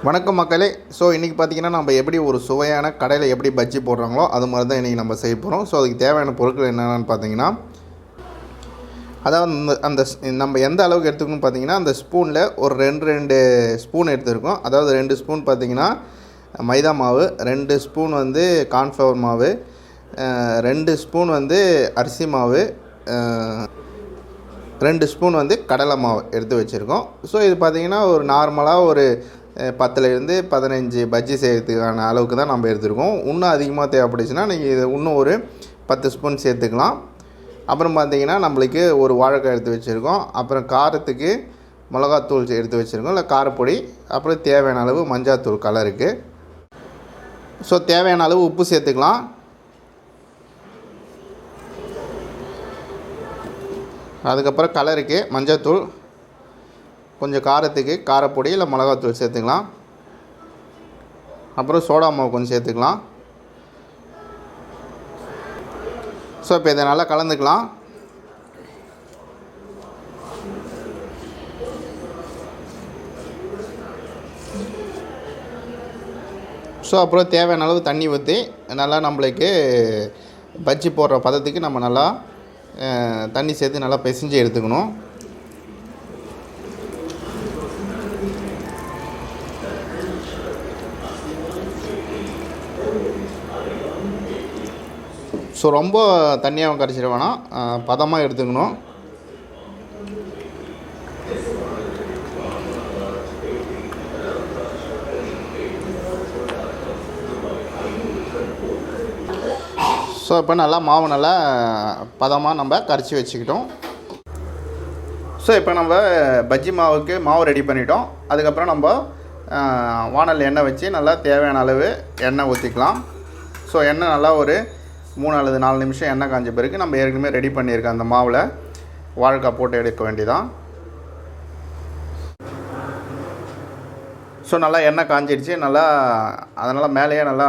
வணக்கம் மக்களே. ஸோ இன்றைக்கி பார்த்திங்கன்னா நம்ம எப்படி ஒரு சுவையான கடையில் எப்படி பஜ்ஜி போடுறாங்களோ அது மாதிரி தான் இன்றைக்கி நம்ம செய்ய போகிறோம். ஸோ அதுக்கு தேவையான பொருட்கள் என்னென்னு பார்த்தீங்கன்னா, அதாவது அந்த நம்ம எந்த அளவுக்கு எடுத்துக்கணும்னு பார்த்தீங்கன்னா, அந்த ஸ்பூனில் ஒரு ரெண்டு ஸ்பூன் எடுத்துருக்கோம். அதாவது 2 ஸ்பூன் பார்த்திங்கன்னா மைதா மாவு, 2 ஸ்பூன் வந்து கார்ன்ஃப்ளவர் மாவு, 2 ஸ்பூன் வந்து அரிசி மாவு, 2 ஸ்பூன் வந்து கடலை மாவு எடுத்து வச்சுருக்கோம். ஸோ இது பார்த்திங்கன்னா ஒரு நார்மலாக ஒரு 10லேருந்து 15 பஜ்ஜி செய்கிறதுக்கான அளவுக்கு தான் நம்ம எடுத்துருக்கோம். இன்னும் அதிகமாக தேவைப்பட்டுச்சுன்னா நீங்கள் இதை இன்னும் ஒரு 10 ஸ்பூன் சேர்த்துக்கலாம். அப்புறம் பார்த்திங்கன்னா நம்மளுக்கு ஒரு வாழைக்காய் எடுத்து வச்சுருக்கோம். அப்புறம் காரத்துக்கு மிளகாத்தூள் எடுத்து வச்சுருக்கோம், இல்லை காரப்பொடி. அப்புறம் தேவையான அளவு மஞ்சாத்தூள் கலருக்கு. ஸோ தேவையான அளவு உப்பு சேர்த்துக்கலாம். அதுக்கப்புறம் கலருக்கு மஞ்சத்தூள், கொஞ்சம் காரத்துக்கு காரப்பொடி இல்லை மிளகாத்தூள் சேர்த்துக்கலாம். அப்புறம் சோடா மாவு கொஞ்சம் சேர்த்துக்கலாம். ஸோ இப்போ இதை நல்லா கலந்துக்கலாம். ஸோ அப்புறம் தேவையான அளவு தண்ணி ஊற்றி நல்லா நம்மளுக்கு பஜ்ஜி போடுற பதத்துக்கு நம்ம நல்லா தண்ணி சேர்த்து நல்லா பிசைஞ்சு எடுத்துக்கணும். ஸோ ரொம்ப தண்ணியாகவும் கரைச்சிட வேணாம், பதமாக எடுத்துக்கணும். ஸோ இப்போ நல்லா மாவு நல்லா பதமாக நம்ம கரைச்சி வச்சுக்கிட்டோம். ஸோ இப்போ நம்ம பஜ்ஜி மாவுக்கு மாவு ரெடி பண்ணிட்டோம். அதுக்கப்புறம் நம்ம வானல் எண்ணெய் வச்சு நல்லா தேவையான அளவு எண்ணெய் ஊற்றிக்கலாம். ஸோ எண்ணெய் நல்லா ஒரு 3 அல்லது 4 நிமிஷம் எண்ணெய் காஞ்ச பிறகு நம்ம ஏற்கனவே ரெடி பண்ணியிருக்க அந்த மாவில் வாழைக்காய் போட்டு எடுக்க வேண்டியதான். ஸோ நல்லா எண்ணெய் காஞ்சிடுச்சு. நல்லா அதனால் மேலேயே நல்லா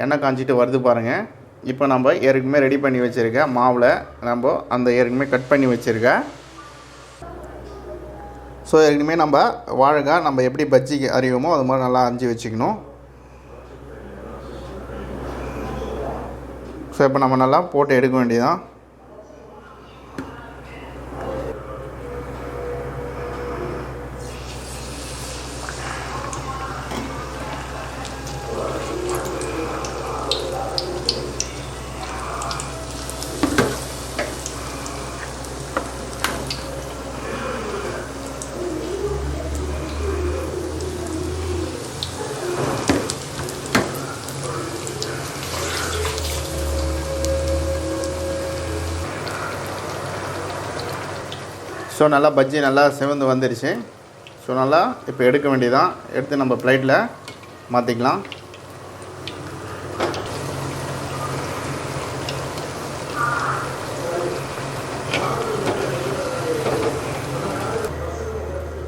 எண்ணெய் காஞ்சிட்டு வருது பாருங்கள். இப்போ நம்ம ஏற்கனவே ரெடி பண்ணி வச்சுருக்க மாவில் நம்ம அந்த ஏற்கனவே கட் பண்ணி வச்சுருக்க ஸோ ஏற்கனவே நம்ம வாழைக்காய் நம்ம எப்படி பஜ்ஜிக்கு அறிவோமோ அது மாதிரி நல்லா அரிஞ்சு வச்சுக்கணும். ஸோ இப்போ நம்ம நல்லா போட்டு எடுக்க வேண்டியதான். ஸோ நல்லா பஜ்ஜி நல்லா சிவந்து வந்துடுச்சு. ஸோ நல்லா இப்போ எடுக்க வேண்டியதான். எடுத்து நம்ம பிளேட்டில் மாற்றிக்கலாம்.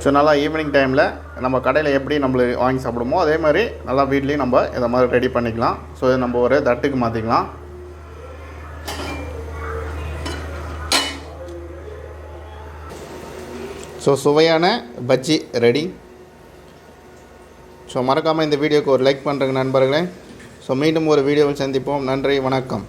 ஸோ நல்லா ஈவினிங் டைமில் நம்ம கடையில் எப்படி நம்மளுக்கு வாங்கி சாப்பிடுமோ அதே மாதிரி நல்லா வீட்லேயும் நம்ம இதை மாதிரி ரெடி பண்ணிக்கலாம். ஸோ இதை நம்ம ஒரு தட்டுக்கு மாற்றிக்கலாம். ஸோ சுவையான பஜ்ஜி ரெடி. ஸோ மறக்காமல் இந்த வீடியோக்கு ஒரு லைக் பண்ணுறேங்க நண்பர்களே. ஸோ மீண்டும் ஒரு வீடியோவில் சந்திப்போம். நன்றி, வணக்கம்.